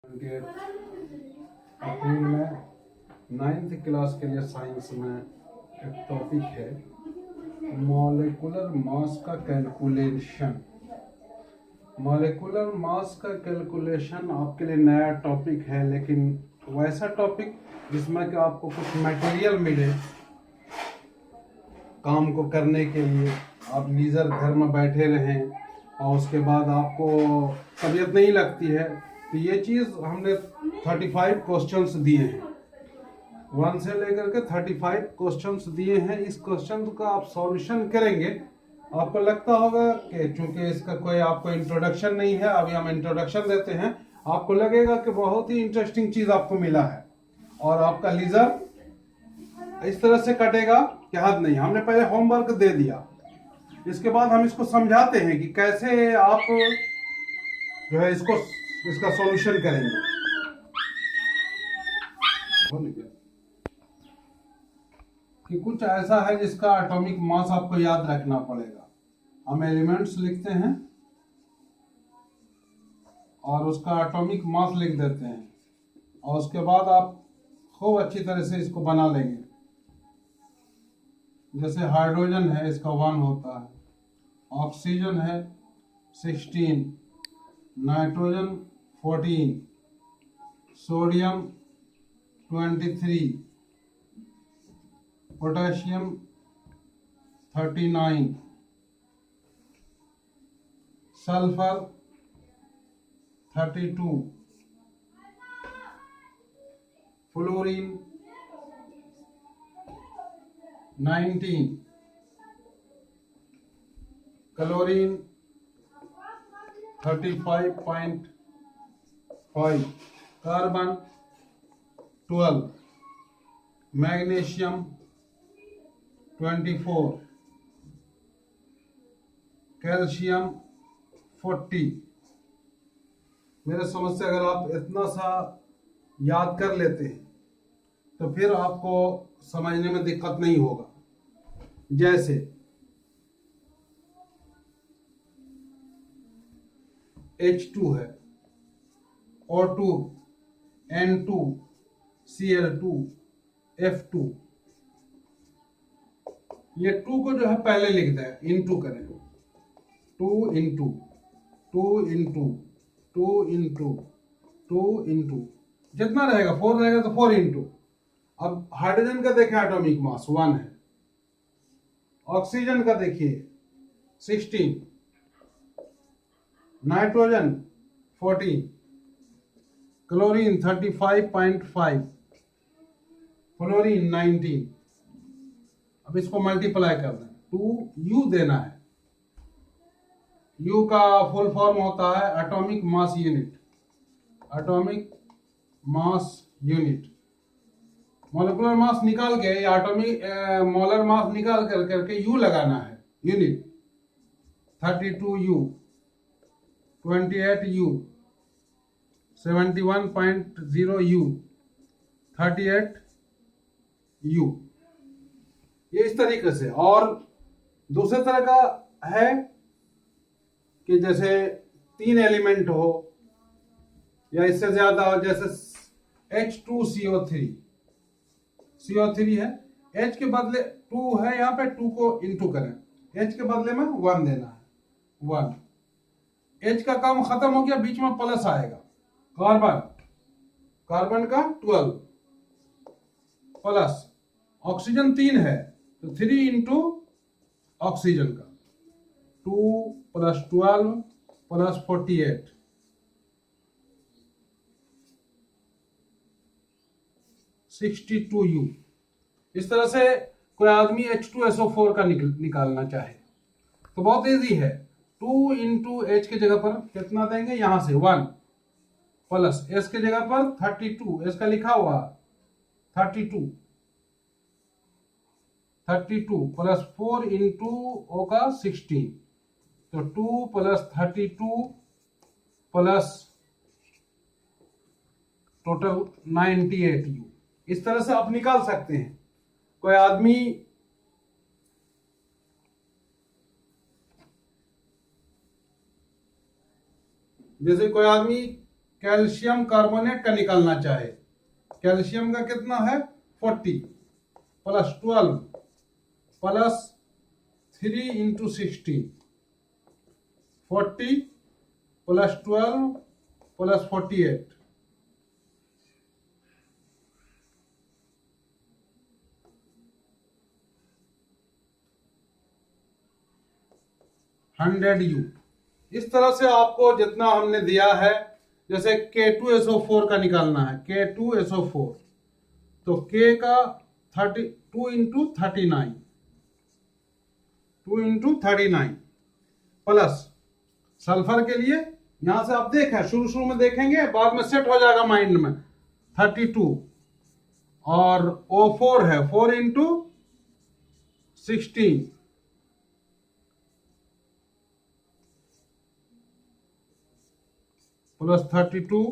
के अप्रैल में 9th class के लिए साइंस में एक टॉपिक है मॉलिक्यूलर मास का कैलकुलेशन। मॉलिक्यूलर मास का कैलकुलेशन आपके लिए नया टॉपिक है, लेकिन वैसा टॉपिक जिसमें कि आपको कुछ मटेरियल मिले काम को करने के लिए, आप लीजर घर में बैठे रहें और उसके बाद आपको तबीयत नहीं लगती है, तो ये चीज़ हमने 35 क्वेश्चंस दिए हैं, 1 से लेकर के 35 क्वेश्चंस दिए हैं। इस क्वेश्चन का आप सॉल्यूशन करेंगे, आपको लगता होगा कि चूंकि इसका कोई आपको इंट्रोडक्शन नहीं है, अभी हम इंट्रोडक्शन देते हैं, आपको लगेगा कि बहुत ही इंटरेस्टिंग चीज आपको मिला है और आपका लीजर इस तरह से कटेगा कि हद नहीं। हमने पहले होमवर्क दे दिया, इसके बाद हम इसको समझाते हैं कि कैसे आप जो है इसका सॉल्यूशन करेंगे। कि कुछ ऐसा है जिसका एटॉमिक मास आपको याद रखना पड़ेगा। हम एलिमेंट्स लिखते हैं और उसका एटॉमिक मास लिख देते हैं और उसके बाद आप खूब अच्छी तरह से इसको बना लेंगे। जैसे हाइड्रोजन है, इसका 1 होता है, ऑक्सीजन है 16, nitrogen 14, sodium 23, potassium 39, sulphur 32, fluorine 19, chlorine 35.5, carbon 12, magnesium 24, calcium 40। मेरे समझ से अगर आप इतना सा याद कर लेते हैं तो फिर आपको समझने में दिक्कत नहीं होगा। जैसे H2 है, O2, N2, Cl2, F2, ये 2 को जो है पहले लिख दें, इनटू करें, 2 इंटू 2 इंटू 2 इंटू 2 इंटू जितना रहेगा 4 रहेगा तो 4 इंटू। अब हाइड्रोजन का देखें एटॉमिक मास 1 है, ऑक्सीजन का देखिए 16, नाइट्रोजन 14, क्लोरीन 35.5, फ्लोरीन 19। अब इसको मल्टीप्लाई कर दें, 2U देना है। U का फुल फॉर्म होता है atomic mass unit. Atomic mass unit, molecular mass निकाल के या एटॉमिक मोलर मास निकाल कर करके U लगाना है unit. 32U, 28U, 71.0U, 38U। ये इस तरीके से। और दूसरे तरह का है कि जैसे 3 एलिमेंट हो या इससे ज्यादा हो, जैसे H2CO3, CO3 है, H के बदले 2 है, यहाँ पे 2 को इंटू करें, H के बदले में 1 देना है, 1। H का काम खत्म हो गया, बीच में प्लस आएगा, कार्बन का 12 प्लस, ऑक्सीजन 3 है तो 3 इंटू ऑक्सीजन का 2 प्लस 12 प्लस 48, 62U। इस तरह से कोई आदमी H2SO4 का निकालना चाहे तो बहुत इजी है। 2 इंटू H की जगह पर कितना देंगे, यहां से 1 प्लस S की जगह पर 32, S का लिखा हुआ 32 प्लस 4 इंटू O का 16, तो 2 प्लस 32 प्लस टोटल 98U। इस तरह से आप निकाल सकते हैं। कोई आदमी जैसे कोई आदमी कैल्शियम कार्बोनेट का निकालना चाहे, कैल्शियम का कितना है 40 plus 12 plus 3 into 16, 40 plus 12 plus 48, 100U। इस तरह से आपको जितना हमने दिया है, जैसे K2SO4 का निकालना है, K2SO4 तो K का 2 इंटू 39, 2 इंटू 39 प्लस सल्फर के लिए यहां से आप देखें, शुरू में देखेंगे, बाद में सेट हो जाएगा माइंड में, 32 और O4 है 4 इंटू 16 प्लस 32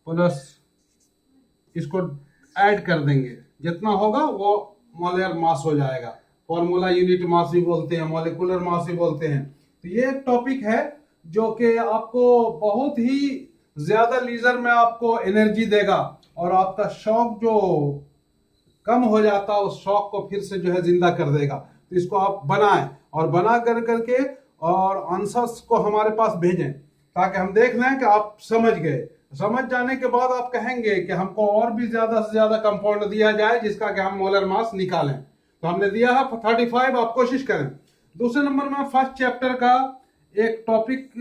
प्लस इसको ऐड कर देंगे, जितना होगा वो मोलर मास हो जाएगा। फॉर्मूला यूनिट मास भी बोलते हैं, मॉलिक्यूलर मास भी बोलते हैं। तो ये एक टॉपिक है जो कि आपको बहुत ही ज्यादा लीजर में आपको एनर्जी देगा और आपका शौक जो कम हो जाता है उस शौक को फिर से जो है जिंदा कर देगा। तो इसको आप बनाएं और बना कर करके और आंसर्स को हमारे पास भेजें ताकि हम देख लें कि आप समझ गए। समझ जाने के बाद आप कहेंगे कि हमको और भी ज्यादा से ज्यादा कंपाउंड दिया जाए जिसका कि हम मोलर मास निकालें। तो हमने दिया है 35, आप कोशिश करें। दूसरे नंबर में फर्स्ट चैप्टर का एक टॉपिक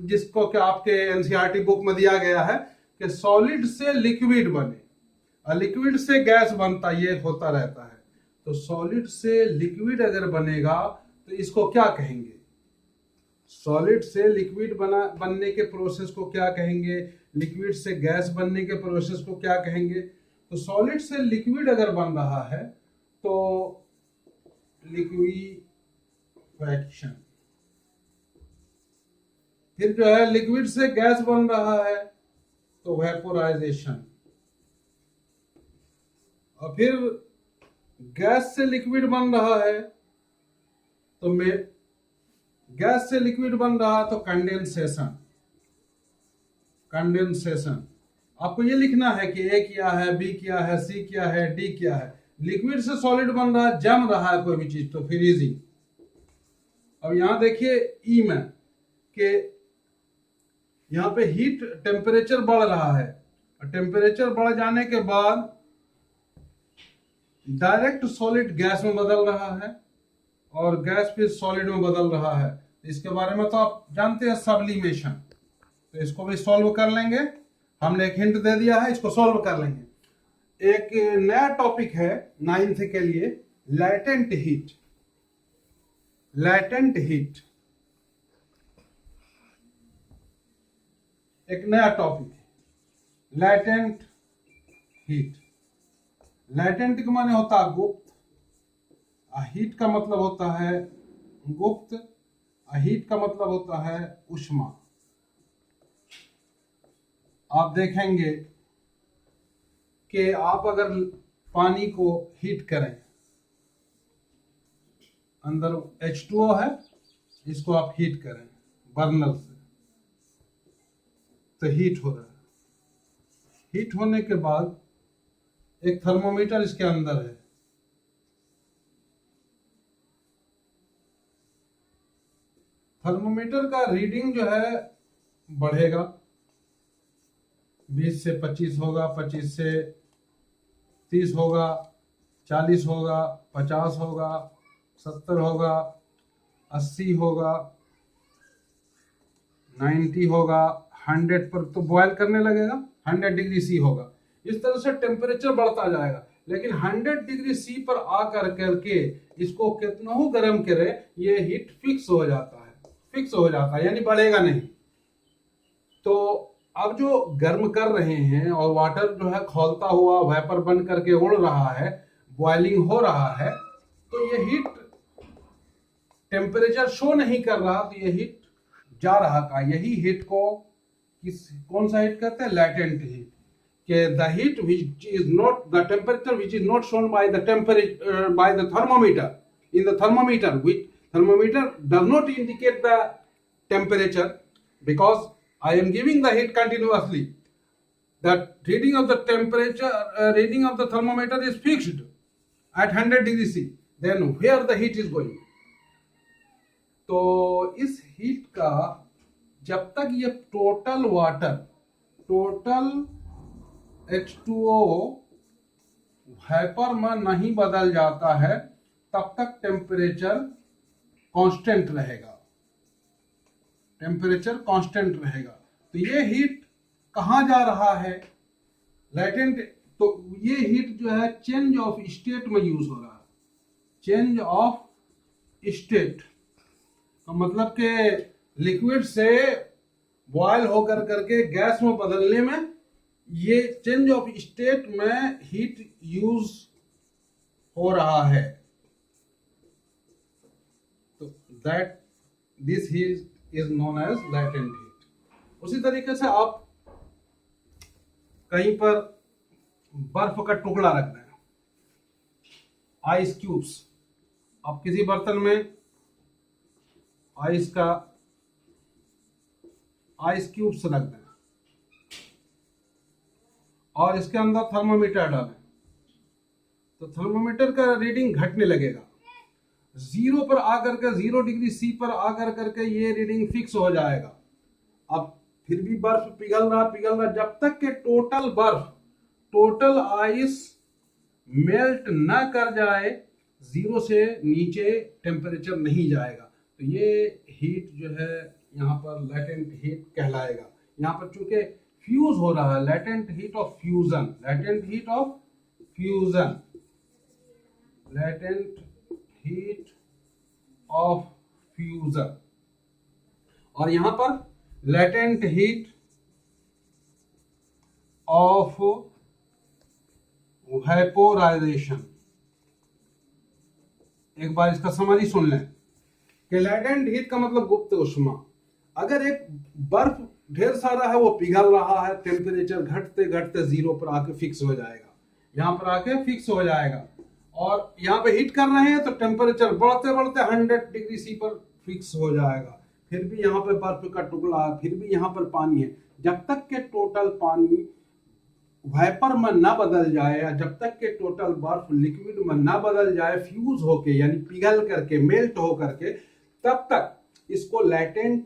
जिसको कि आपके एनसीईआरटी बुक में दिया गया है कि सॉलिड से लिक्विड बने और लिक्विड से गैस बनता, ये होता रहता है। तो सॉलिड से लिक्विड अगर बनेगा तो इसको क्या कहेंगे? सॉलिड से लिक्विड बनने के प्रोसेस को क्या कहेंगे? लिक्विड से गैस बनने के प्रोसेस को क्या कहेंगे? तो सॉलिड से लिक्विड अगर बन रहा है तो लिक्विफैक्शन, फिर जो है लिक्विड से गैस बन रहा है तो वेपोराइजेशन, और फिर गैस से लिक्विड बन रहा है तो गैस से लिक्विड बन रहा है तो कंडेंसेशन। कंडेंसेशन आपको ये लिखना है कि ए क्या है, बी क्या है, सी क्या है, डी क्या है। लिक्विड से सॉलिड बन रहा है, जम रहा है कोई भी चीज तो फ्रीजिंग। अब यहां देखिए ई में कि यहां पे हीट टेम्परेचर बढ़ रहा है, टेम्परेचर बढ़ जाने के बाद डायरेक्ट सॉलिड गैस में बदल रहा है और गैस फिर सॉलिड में बदल रहा है। इसके बारे में तो आप जानते हैं, सब्लिमेशन। तो इसको भी सॉल्व कर लेंगे, हमने एक हिंट दे दिया है, इसको सॉल्व कर लेंगे। एक नया टॉपिक है 9th के लिए, लैटेंट हीट। लैटेंट हीट एक नया टॉपिक है, लैटेंट हीट। लैटेंट का माने होता है गुप्त, हीट का मतलब होता है गुप्त, हीट का मतलब होता है ऊष्मा। आप देखेंगे कि आप अगर पानी को हीट करें, अंदर H2O है, इसको आप हीट करें बर्नर से तो हीट हो रहा है। हीट होने के बाद एक थर्मोमीटर इसके अंदर है, थर्मोमीटर का रीडिंग जो है बढ़ेगा, 20 से 25 होगा, 25 से 30 होगा, 40 होगा, 50 होगा, 70 होगा, 80 होगा, 90 होगा, 100 पर तो बॉयल करने लगेगा, 100 डिग्री सी होगा। इस तरह से टेम्परेचर बढ़ता जाएगा, लेकिन 100 डिग्री सी पर आकर करके इसको कितना हो गर्म करे, ये हीट फिक्स हो जाता है, फिक्स हो जाता है, यानी बढ़ेगा नहीं। तो अब जो गर्म कर रहे हैं और वाटर जो है खौलता हुआ वेपर बन करके उड़ रहा है, बॉइलिंग हो रहा है, तो ये हीट टेम्परेचर शो नहीं कर रहा, तो ये हीट जा रहा का, यही हीट को कौन सा हीट कहते हैं? Latent heat. कि the heat which is not the temperature which is not shown by the temperature by the thermometer, in the thermometer which thermometer does not indicate the temperature because I am giving the heat continuously. The reading of the temperature, reading of the thermometer is fixed at 100 degree C. Then where the heat is going? तो इस heat का जब तक ये total water, total H2O vapour में नहीं बदल जाता है, तब तक टेम्परेचर कांस्टेंट रहेगा, टेम्परेचर कांस्टेंट रहेगा। तो ये हीट कहाँ जा रहा है? लैटेंट। तो ये हीट जो है चेंज ऑफ स्टेट में यूज हो रहा है। चेंज ऑफ स्टेट का मतलब कि लिक्विड से बॉयल होकर करके गैस में बदलने में ये चेंज ऑफ स्टेट में हीट यूज हो रहा है। तो that this heat is known as latent heat. उसी तरीके से आप कहीं पर बर्फ का टुकड़ा रख दें, आइस क्यूब्स, आप किसी बर्तन में आइस क्यूब्स रख दें और इसके अंदर थर्मोमीटर डालें, तो थर्मोमीटर का रीडिंग घटने लगेगा। 0 पर आकर के 0 डिग्री C पर आकर करके ये रीडिंग फिक्स हो जाएगा। अब फिर भी बर्फ पिघल रहा, जब तक के टोटल बर्फ, टोटल आइस मेल्ट ना कर जाए, 0 से नीचे टेम्परेचर नहीं जाएगा। तो ये हीट जो है यहाँ पर लैटेंट हीट कहलाएगा। यहाँ पर चूंकि फ्यूज हो रहा है, latent heat of fusion, latent heat of fusion, latent heat of fusion. और यहां पर लैटेंट हीट ऑफ वेपोराइजेशन। एक बार इसका समरी सुन लें कि लैटेंट हीट का मतलब गुप्त उष्मा। अगर एक बर्फ ढेर सारा है, वो पिघल रहा है, टेम्परेचर घटते घटते 0 पर आके फिक्स हो जाएगा, यहाँ पर आके फिक्स हो जाएगा। और यहाँ पे हीट कर रहे हैं तो टेम्परेचर बढ़ते बढ़ते 100 डिग्री C पर फिक्स हो जाएगा। फिर भी यहाँ पे बर्फ का टुकड़ा है, फिर भी यहाँ पर पानी है। जब तक के टोटल पानी वेपर में ना बदल जाए, या जब तक के टोटल बर्फ लिक्विड में ना बदल जाए, फ्यूज होके यानी पिघल करके, मेल्ट हो करके, तब तक इसको लैटेंट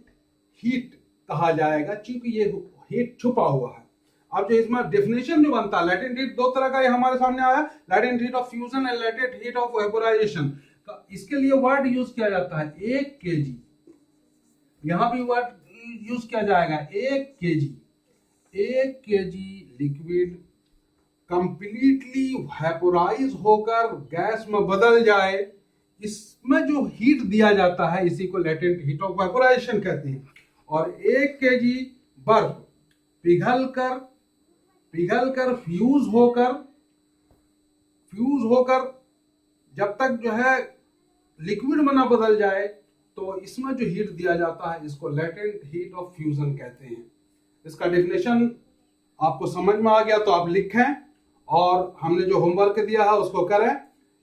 हीट कहा जाएगा, क्योंकि ये हीट छुपा हुआ है। अब जो इसमें डेफिनेशन जो बनता है, लैटेंट हीट 2 तरह का ये हमारे सामने आया, latent heat of fusion and latent heat of vaporisation. इसके लिए वर्ड यूज किया जाता है 1 kg। यहां भी वर्ड यूज किया जाएगा 1 kg। 1 kg liquid completely vaporise होकर गैस में बदल जाए, इसमें जो हीट दिया जाता है, इसी को लैटेंट हीट ऑफ वेपोराइजेशन कहते हैं। और 1 kg बर्फ पिघल कर फ्यूज होकर जब तक जो है लिक्विड में ना बदल जाए, तो इसमें जो हीट दिया जाता है, इसको लैटेंट हीट ऑफ फ्यूजन कहते हैं। इसका डेफिनेशन आपको समझ में आ गया तो आप लिखें, और हमने जो होमवर्क दिया है उसको करें।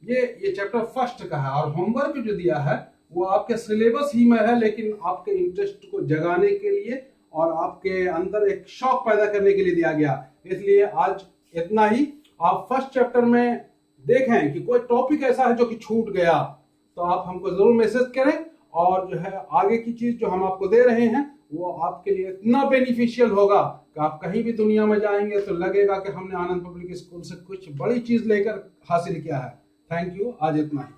ये चैप्टर फर्स्ट का है, और होमवर्क जो दिया है वो आपके सिलेबस ही में है, लेकिन आपके इंटरेस्ट को जगाने के लिए और आपके अंदर एक शौक पैदा करने के लिए दिया गया। इसलिए आज इतना ही। आप फर्स्ट चैप्टर में देखें कि कोई टॉपिक ऐसा है जो कि छूट गया, तो आप हमको जरूर मैसेज करें, और जो है आगे की चीज जो हम आपको दे रहे हैं वो आपके लिए इतना बेनिफिशियल होगा कि आप कहीं भी दुनिया में जाएंगे तो लगेगा कि हमने आनंद पब्लिक स्कूल से कुछ बड़ी चीज लेकर हासिल किया है। Thank you. आज इतना ही।